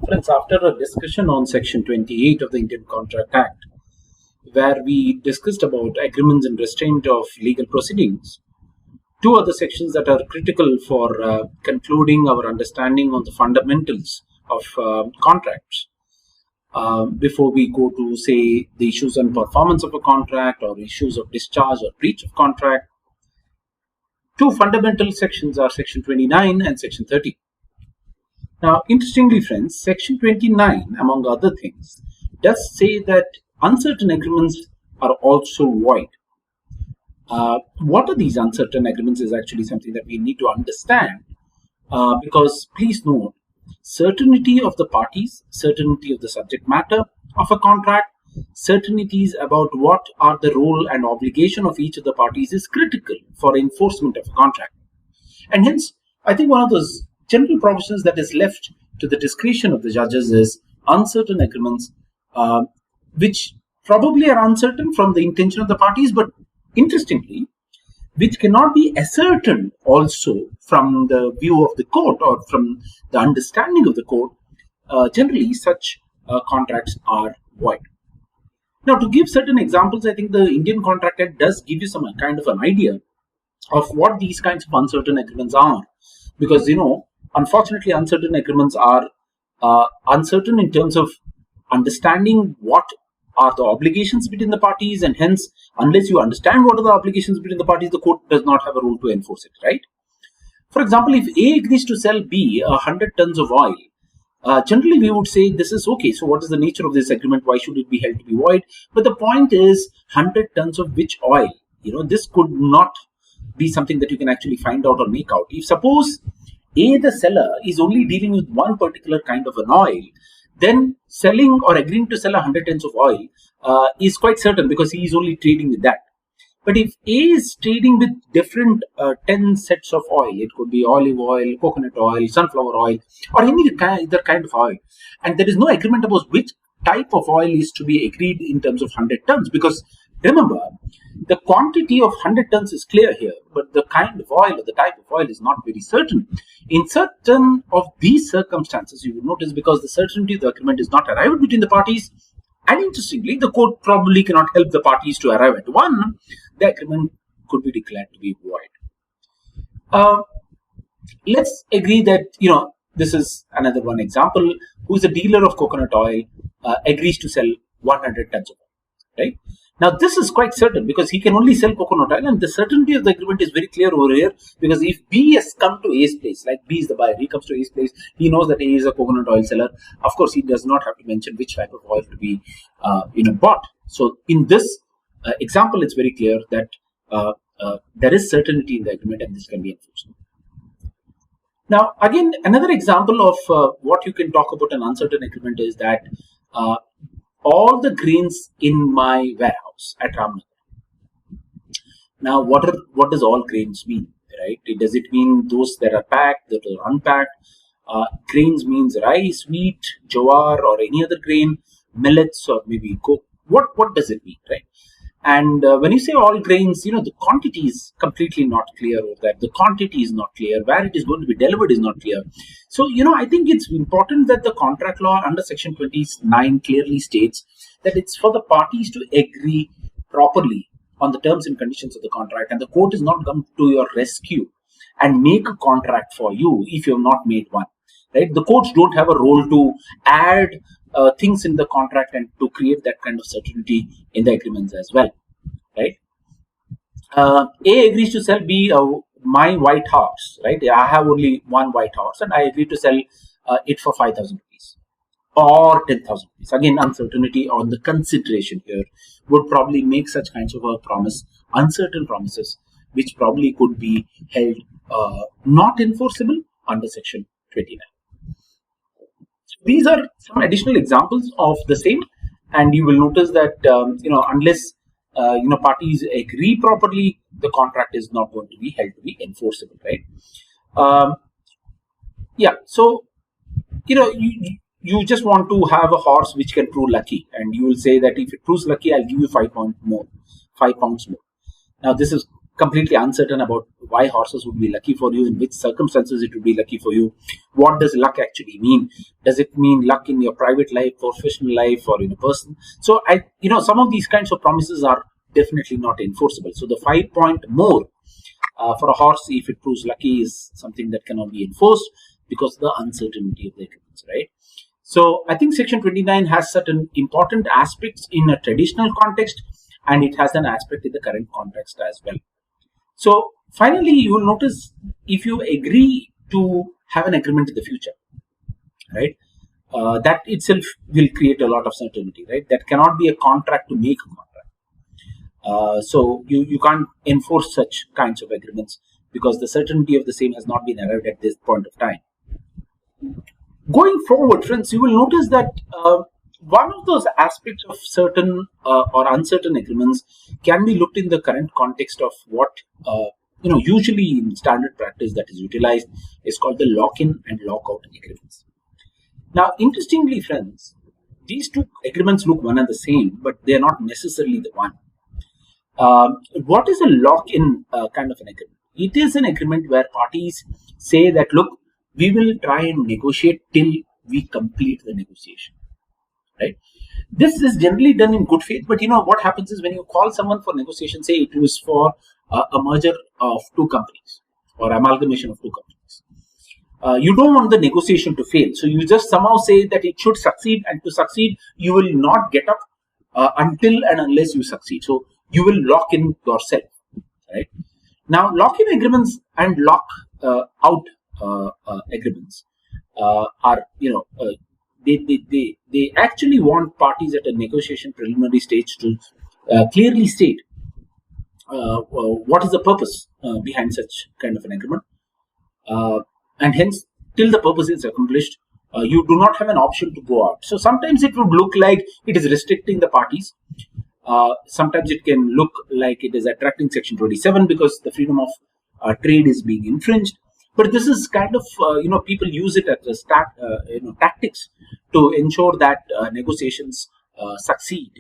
Friends, after a discussion on Section 28 of the Indian Contract Act, where we discussed about agreements and restraint of legal proceedings, two other sections that are critical for concluding our understanding on the fundamentals of contracts. Before we go to, say, the issues on performance of a contract or issues of discharge or breach of contract, two fundamental sections are Section 29 and Section 30. Now, interestingly, friends, Section 29, among other things, does say that uncertain agreements are also void. What are these uncertain agreements is actually something that we need to understand because please note, certainty of the parties, certainty of the subject matter of a contract, certainties about what are the role and obligation of each of the parties is critical for enforcement of a contract. And hence, I think one of those general provisions that is left to the discretion of the judges is uncertain agreements, which probably are uncertain from the intention of the parties, but interestingly, which cannot be ascertained also from the view of the court or from the understanding of the court. Generally, such contracts are void. Now, to give certain examples, I think the Indian Contract Act does give you some kind of an idea of what these kinds of uncertain agreements are. Because, unfortunately, uncertain agreements are uncertain in terms of understanding what are the obligations between the parties, and hence, unless you understand what are the obligations between the parties, the court does not have a role to enforce it, right? For example, if A agrees to sell B 100 tons of oil, generally we would say this is okay. So what is the nature of this agreement? Why should it be held to be void? But the point is 100 tons of which oil? This could not be something that you can actually find out or make out. If suppose A, the seller, is only dealing with one particular kind of an oil, then selling or agreeing to sell 100 tons of oil is quite certain because he is only trading with that. But if A is trading with different 10 sets of oil, it could be olive oil, coconut oil, sunflower oil, or any other kind of oil, and there is no agreement about which type of oil is to be agreed in terms of 100 tons, because remember, the quantity of 100 tons is clear here, but the kind of oil or the type of oil is not very certain. In certain of these circumstances, you will notice, because the certainty of the agreement is not arrived between the parties, and interestingly, the court probably cannot help the parties to arrive at one, the agreement could be declared to be void. Let's agree that, this is another one example, who is a dealer of coconut oil, agrees to sell 100 tons of oil, right? Now, this is quite certain because he can only sell coconut oil, and the certainty of the agreement is very clear over here, because if B has come to A's place, like B is the buyer, he comes to A's place, he knows that A is a coconut oil seller. Of course, he does not have to mention which type of oil to be bought. So in this example, it's very clear that there is certainty in the agreement and this can be enforced. Now, again, another example of what you can talk about an uncertain agreement is that all the grains in my warehouse at Ramnagar. Now, what does all grains mean, right? Does it mean those that are packed, that are unpacked? Grains means rice, wheat, jowar, or any other grain, millets, or maybe coke. What does it mean, right? And when you say all grains, the quantity is completely not clear, or that the quantity is not clear, where it is going to be delivered is not clear. So, I think it's important that the contract law under Section 29 clearly states that it's for the parties to agree properly on the terms and conditions of the contract, and the court is not come to your rescue and make a contract for you if you have not made one, right? The courts don't have a role to add things in the contract and to create that kind of certainty in the agreements as well, right? A agrees to sell B my white horse, right? I have only one white horse and I agree to sell it for 5,000 rupees or 10,000 rupees. Again, uncertainty on the consideration here would probably make such kinds of a promise uncertain promises, which probably could be held not enforceable under Section 29. These are some additional examples of the same, and you will notice that unless parties agree properly, the contract is not going to be held to be enforceable, right? So you just want to have a horse which can prove lucky, and you will say that if it proves lucky, I'll give you 5 pounds more. Now, this is completely uncertain about why horses would be lucky for you, in which circumstances it would be lucky for you. What does luck actually mean? Does it mean luck in your private life, professional life, or in a person? So some of these kinds of promises are definitely not enforceable. So the 5-point more for a horse, if it proves lucky, is something that cannot be enforced because of the uncertainty of the agreements, right? So I think Section 29 has certain important aspects in a traditional context, and it has an aspect in the current context as well. So finally, you will notice, if you agree to have an agreement in the future, right, that itself will create a lot of certainty, right? That cannot be a contract to make a contract. So you can't enforce such kinds of agreements because the certainty of the same has not been arrived at this point of time. Going forward, friends, you will notice that one of those aspects of certain or uncertain agreements can be looked in the current context of what usually in standard practice that is utilized is called the lock-in and lockout agreements. Now, interestingly, friends, these two agreements look one and the same, but they are not necessarily the one. What is a lock-in kind of an agreement? It is an agreement where parties say that, look, we will try and negotiate till we complete the negotiation, right? This is generally done in good faith, but what happens is when you call someone for negotiation, say it was for a merger of two companies or amalgamation of two companies. You don't want the negotiation to fail, so you just somehow say that it should succeed, and to succeed, you will not get up until and unless you succeed. So you will lock in yourself, right? Now, lock-in agreements and lock-out agreements are, they actually want parties at a negotiation preliminary stage to clearly state what is the purpose behind such kind of an agreement, and hence, till the purpose is accomplished, you do not have an option to go out. So sometimes it would look like it is restricting the parties. Sometimes it can look like it is attracting Section 27 because the freedom of trade is being infringed. But this is kind of, people use it as a tactics to ensure that negotiations succeed.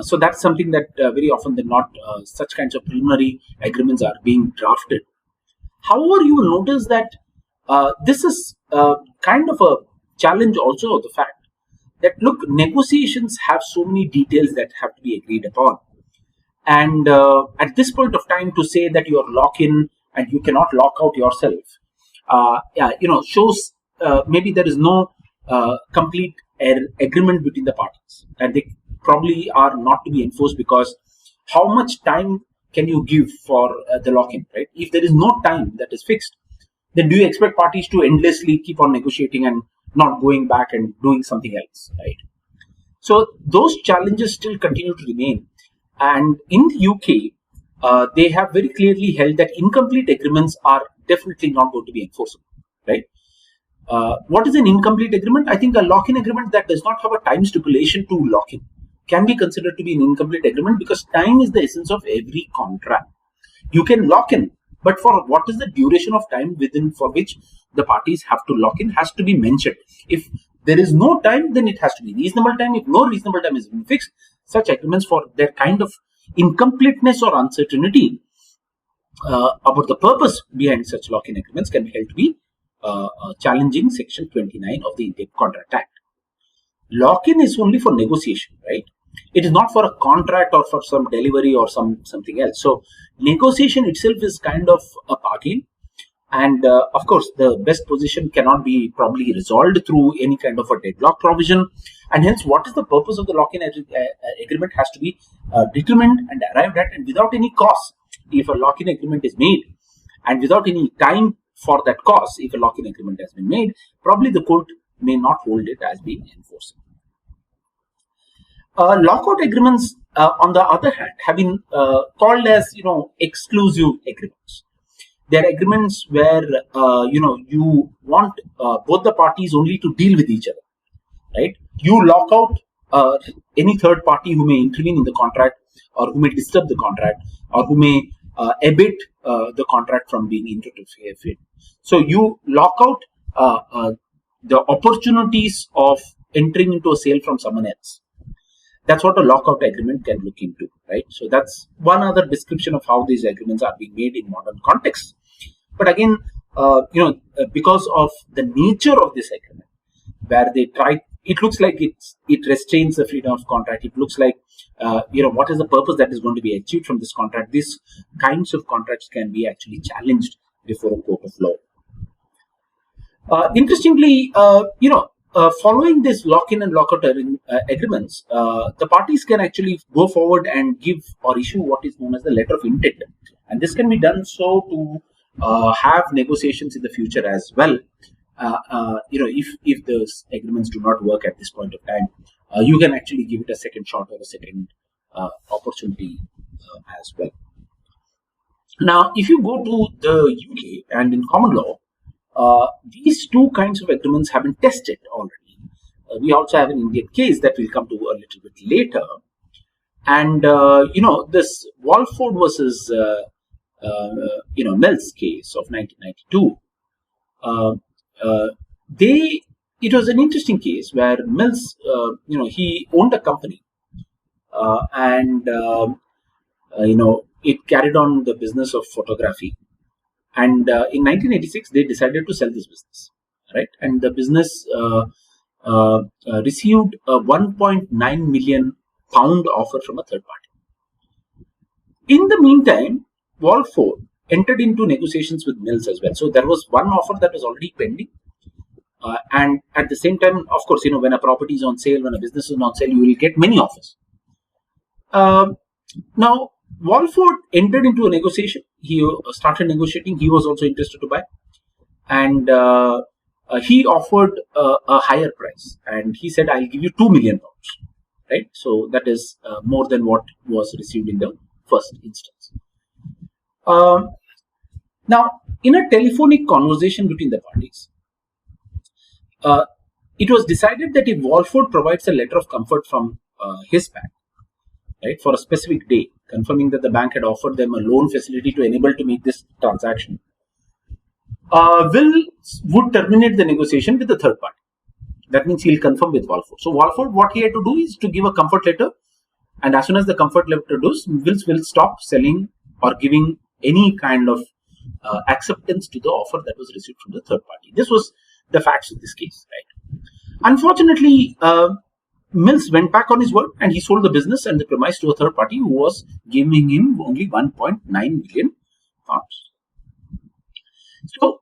So that's something that very often than not, such kinds of preliminary agreements are being drafted. However, you will notice that this is kind of a challenge also of the fact that, look, negotiations have so many details that have to be agreed upon. And at this point of time, to say that you are lock-in and you cannot lock out yourself, shows maybe there is no complete agreement between the parties. And they probably are not to be enforced because how much time can you give for the lock-in, right? If there is no time that is fixed, then do you expect parties to endlessly keep on negotiating and not going back and doing something else, right? So those challenges still continue to remain. And in the UK, they have very clearly held that incomplete agreements are definitely not going to be enforceable, right? What is an incomplete agreement? I think a lock-in agreement that does not have a time stipulation to lock in can be considered to be an incomplete agreement because time is the essence of every contract. You can lock in, but for what is the duration of time within for which the parties have to lock in has to be mentioned. If there is no time, then it has to be reasonable time. If no reasonable time is fixed, such agreements, for their kind of incompleteness or uncertainty about the purpose behind such lock-in agreements, can be held to be challenging Section 29 of the Indian Contract Act. Lock-in is only for negotiation, right? It is not for a contract or for some delivery or something else. So negotiation itself is kind of a bargain. And of course, the best position cannot be probably resolved through any kind of a deadlock provision. And hence, what is the purpose of the lock-in agreement has to be determined and arrived at, and without any cause. If a lock-in agreement is made and without any time for that cause, if a lock-in agreement has been made, probably the court may not hold it as being enforceable. Lockout agreements, on the other hand, have been called as exclusive agreements. They are agreements where you want both the parties only to deal with each other, right? You lock out any third party who may intervene in the contract, or who may disturb the contract, or who may abet the contract from being interfered. So you lock out the opportunities of entering into a sale from someone else. That's what a lockout agreement can look into, right? So that's one other description of how these agreements are being made in modern context. But again, because of the nature of this agreement, where they try, it looks like it restrains the freedom of contract. It looks like what is the purpose that is going to be achieved from this contract. These kinds of contracts can be actually challenged before a court of law. Interestingly, following this lock-in and lockout agreements, the parties can actually go forward and give or issue what is known as the letter of intent, and this can be done so to have negotiations in the future as well. If those agreements do not work at this point of time, you can actually give it a second shot or a second opportunity as well. Now, if you go to the UK and in common law, these two kinds of agreements have been tested already. We also have an Indian case that we'll come to a little bit later. And, this Wallford versus, Mills case of 1992, it was an interesting case where Mills, he owned a company and it carried on the business of photography. And in 1986, they decided to sell this business, right? And the business received a 1.9 million pound offer from a third party. In the meantime, Wallford entered into negotiations with Mills as well. So there was one offer that was already pending. And at the same time, of course, when a property is on sale, when a business is on sale, you will get many offers. Now, Wallford entered into a negotiation. He started negotiating. He was also interested to buy. And he offered a higher price. And he said, I'll give you 2 million pounds. Right? So that is more than what was received in the first instance. Now, in a telephonic conversation between the parties, it was decided that if Wallford provides a letter of comfort from his bank, right, for a specific day, confirming that the bank had offered them a loan facility to enable to make this transaction, Will would terminate the negotiation with the third party. That means he'll confirm with Wallford. So Wallford, what he had to do is to give a comfort letter, and as soon as the comfort letter does, Wills will stop selling or giving any kind of acceptance to the offer that was received from the third party. This was the facts of this case, right? Unfortunately, Mills went back on his word and he sold the business and the premise to a third party who was giving him only 1.9 million pounds. So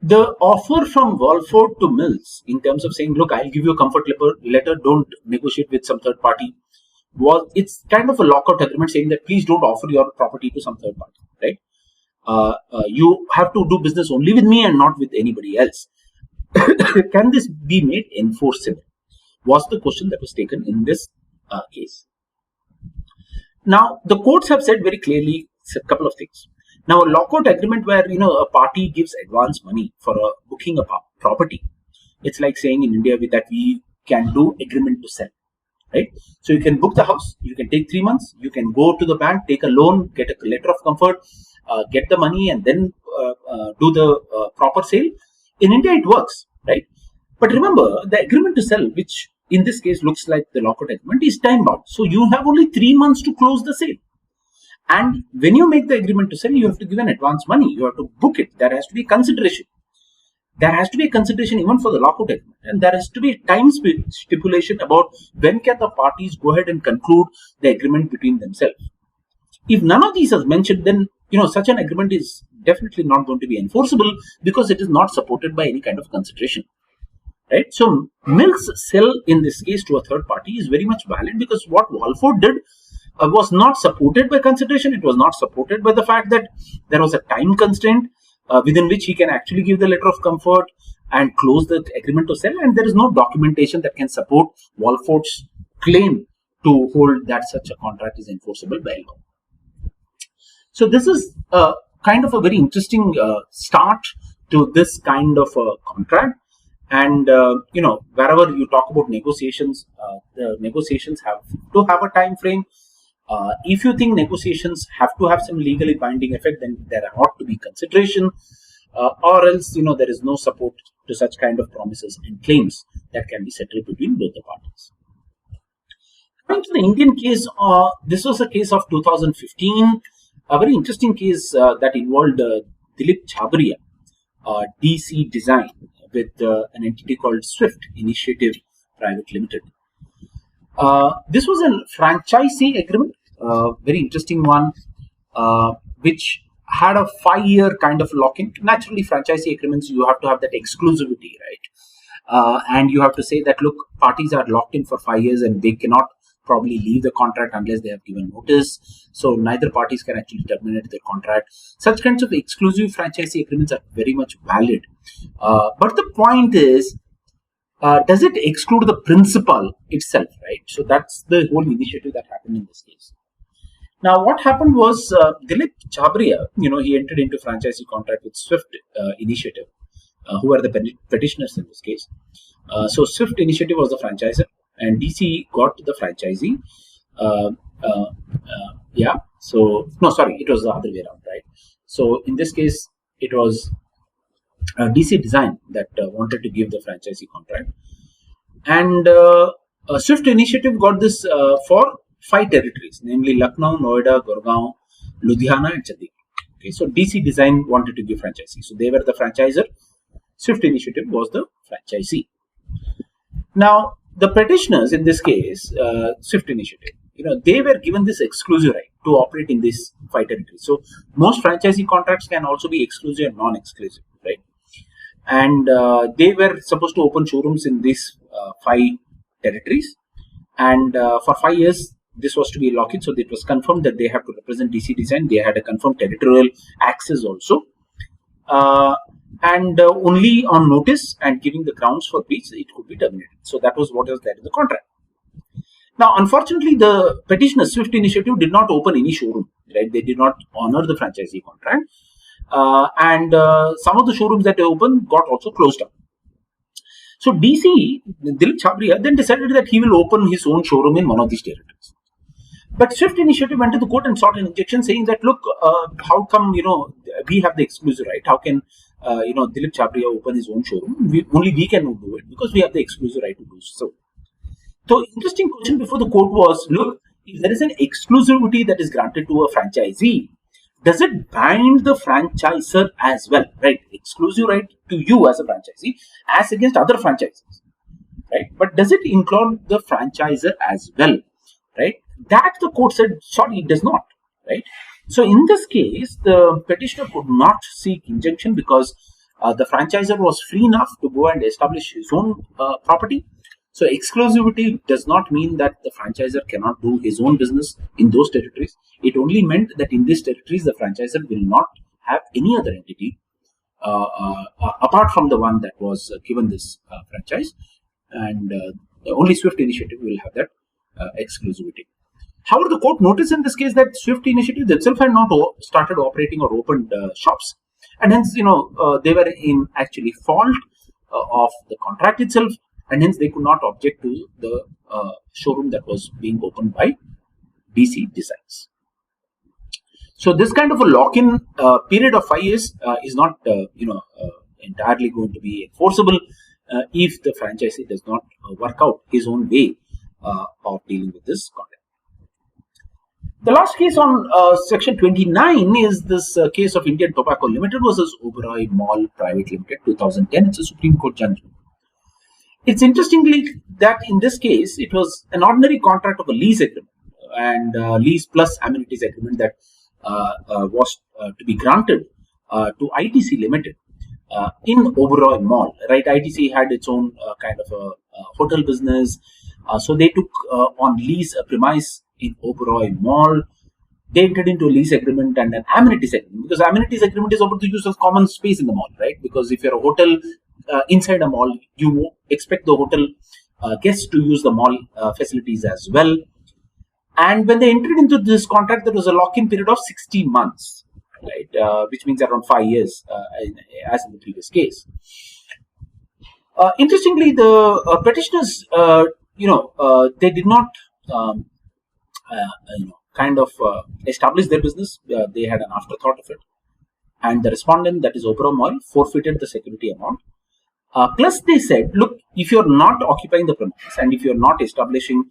the offer from Wallford to Mills in terms of saying, look, I'll give you a comfort letter, don't negotiate with some third party, it's kind of a lockout agreement saying that please don't offer your property to some third party, right? You have to do business only with me and not with anybody else. Can this be made enforceable? Was the question that was taken in this case. Now, the courts have said very clearly a couple of things. Now, a lockout agreement where, a party gives advance money for booking a property, it's like saying in India that we can do agreement to sell, right? So you can book the house, you can take 3 months, you can go to the bank, take a loan, get a letter of comfort, get the money and then do the proper sale. In India, it works, right? But remember, the agreement to sell, which in this case looks like the lockout agreement, is time bound. So you have only 3 months to close the sale. And when you make the agreement to sell, you have to give an advance money. You have to book it. There has to be consideration. There has to be a consideration even for the lockout agreement. And there has to be a time stipulation about when can the parties go ahead and conclude the agreement between themselves. If none of these is mentioned, then such an agreement is definitely not going to be enforceable because it is not supported by any kind of consideration. Right? So Mills' sell in this case to a third party is very much valid because what Wallford did was not supported by consideration. It was not supported by the fact that there was a time constraint within which he can actually give the letter of comfort and close the agreement to sell, and there is no documentation that can support Wallford's claim to hold that such a contract is enforceable by law. So this is kind of a very interesting start to this kind of a contract. And, wherever you talk about negotiations, the negotiations have to have a time frame. If you think negotiations have to have some legally binding effect, then there ought to be consideration, or else, there is no support to such kind of promises and claims that can be settled between both the parties. Coming to the Indian case, this was a case of 2015, a very interesting case that involved Dilip Chhabria, DC Design, with an entity called Swift Initiative Private Limited. This was a franchisee agreement, very interesting one, which had a 5-year kind of lock-in. Naturally, franchisee agreements, you have to have that exclusivity, right? And you have to say that, look, parties are locked in for 5 years and they cannot probably leave the contract unless they have given notice. So neither parties can actually terminate their contract. Such kinds of exclusive franchisee agreements are very much valid. But the point is, does it exclude the principal itself, right? So that's the whole initiative that happened in this case. Now, what happened was Dilip Chhabria, he entered into franchisee contract with Swift Initiative, who are the petitioners in this case. So Swift Initiative was the franchisor, and DC got the franchisee. Yeah. So no, sorry, it was the other way around, right? So in this case, it was DC Design that wanted to give the franchisee contract, and Swift Initiative got this for 5 territories, namely Lucknow, Noida, Gurgaon, Ludhiana, and Chandigarh. Okay, so DC Design wanted to give franchisee, so they were the franchisor. Swift Initiative was the franchisee. Now, the petitioners in this case, Swift Initiative, they were given this exclusive right to operate in these 5 territories. So most franchisee contracts can also be exclusive and non-exclusive, right? And they were supposed to open showrooms in these 5 territories, and for 5 years this was to be lock-in. So it was confirmed that they have to represent DC Design. They had a confirmed territorial access also, and only on notice and giving the grounds for breach it could be terminated. So that was what was there in the contract. Now, unfortunately, the petitioner Swift Initiative did not open any showroom, right? They did not honor the franchisee contract, and some of the showrooms that they opened got also closed down. So DC, Dilip Chhabria, then decided that he will open his own showroom in one of these territories. But Swift Initiative went to the court and sought an injunction, saying that, look, how come, we have the exclusive right? How can, Dilip Chhabria open his own showroom? Only we can do it because we have the exclusive right to do so. So, interesting question before the court was, look, if there is an exclusivity that is granted to a franchisee, does it bind the franchisor as well, right? Exclusive right to you as a franchisee as against other franchisees, right? But does it include the franchisor as well, right? That the court said, sorry, it does not, right? So in this case, the petitioner could not seek injunction because the franchisor was free enough to go and establish his own property. So exclusivity does not mean that the franchisor cannot do his own business in those territories. It only meant that in these territories, the franchisor will not have any other entity apart from the one that was given this franchise, and only Swift Initiative will have that exclusivity. However, the court noticed in this case that Swift Initiative themselves had not started operating or opened shops, and hence, they were in actually fault of the contract itself, and hence they could not object to the showroom that was being opened by DC Designs. So this kind of a lock-in period of 5 years is not, entirely going to be enforceable if the franchisee does not work out his own way of dealing with this contract. The last case on section 29 is this case of Indian Tobacco Limited versus Oberoi Mall Private Limited, 2010. It's a Supreme Court judgment. It's interestingly that in this case, it was an ordinary contract of a lease agreement and lease plus amenities agreement that was to be granted to ITC Limited in Oberoi Mall. Right, ITC had its own kind of a hotel business, so they took on lease a premise in Oberoi Mall. They entered into a lease agreement and an amenities agreement, because amenities agreement is about the use of common space in the mall, right? Because if you're a hotel inside a mall, you expect the hotel guests to use the mall facilities as well. And when they entered into this contract, there was a lock-in period of 60 months, right? Which means around 5 years, as in the previous case. Interestingly, the petitioners, they did not, establish their business. They had an afterthought of it, and the respondent, that is Oprah Mall, forfeited the security amount. Plus, they said, look, if you're not occupying the premises and if you're not establishing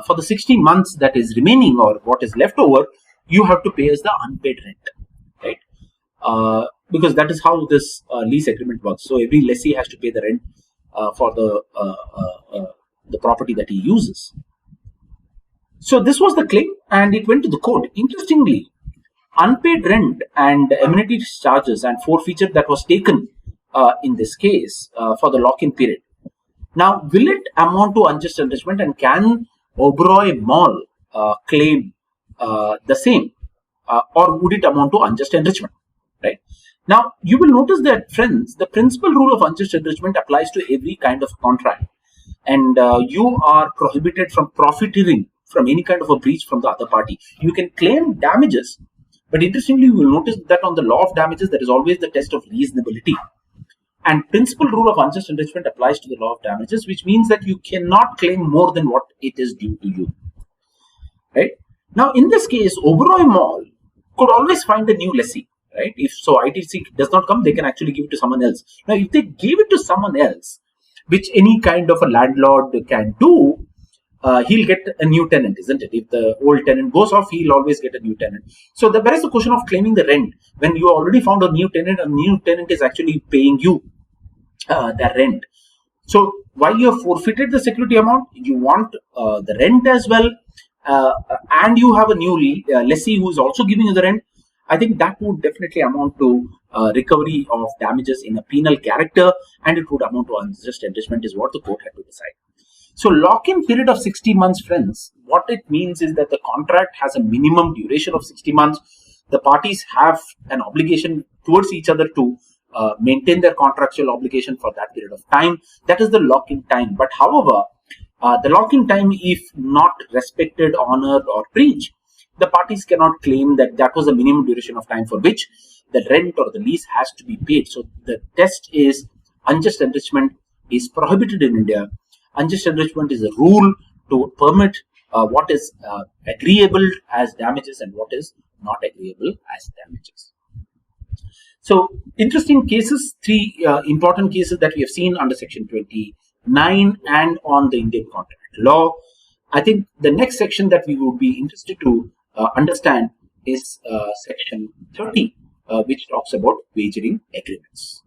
for the 60 months that is remaining or what is left over, you have to pay us the unpaid rent, right? Because that is how this lease agreement works. So every lessee has to pay the rent for the property that he uses. So this was the claim, and it went to the court. Interestingly, unpaid rent and amenity charges and forfeiture that was taken in this case for the lock-in period. Now, will it amount to unjust enrichment, and can Oberoi Mall claim the same, or would it amount to unjust enrichment? Right. Now, you will notice that, friends, the principal rule of unjust enrichment applies to every kind of contract, and you are prohibited from profiteering from any kind of a breach from the other party. You can claim damages, but interestingly, you will notice that on the law of damages, there is always the test of reasonability. And principal rule of unjust enrichment applies to the law of damages, which means that you cannot claim more than what it is due to you. Right? Now, in this case, Oberoi Mall could always find a new lessee. Right? If so, ITC does not come, they can actually give it to someone else. Now, if they give it to someone else, which any kind of a landlord can do, he'll get a new tenant, isn't it? If the old tenant goes off, he'll always get a new tenant. So where is the question of claiming the rent when you already found a new tenant is actually paying you the rent? So while you have forfeited the security amount, you want the rent as well, and you have a new lessee who is also giving you the rent. I think that would definitely amount to recovery of damages in a penal character, and it would amount to unjust enrichment, is what the court had to decide. So lock-in period of 60 months, friends, what it means is that the contract has a minimum duration of 60 months. The parties have an obligation towards each other to maintain their contractual obligation for that period of time. That is the lock-in time. But however, the lock-in time, if not respected, honored, or breached, the parties cannot claim that that was the minimum duration of time for which the rent or the lease has to be paid. So the test is unjust enrichment is prohibited in India. Unjust enrichment is a rule to permit what is agreeable as damages and what is not agreeable as damages. So interesting cases, three important cases that we have seen under Section 29 and on the Indian contract law. I think the next section that we would be interested to understand is Section 30, which talks about wagering agreements.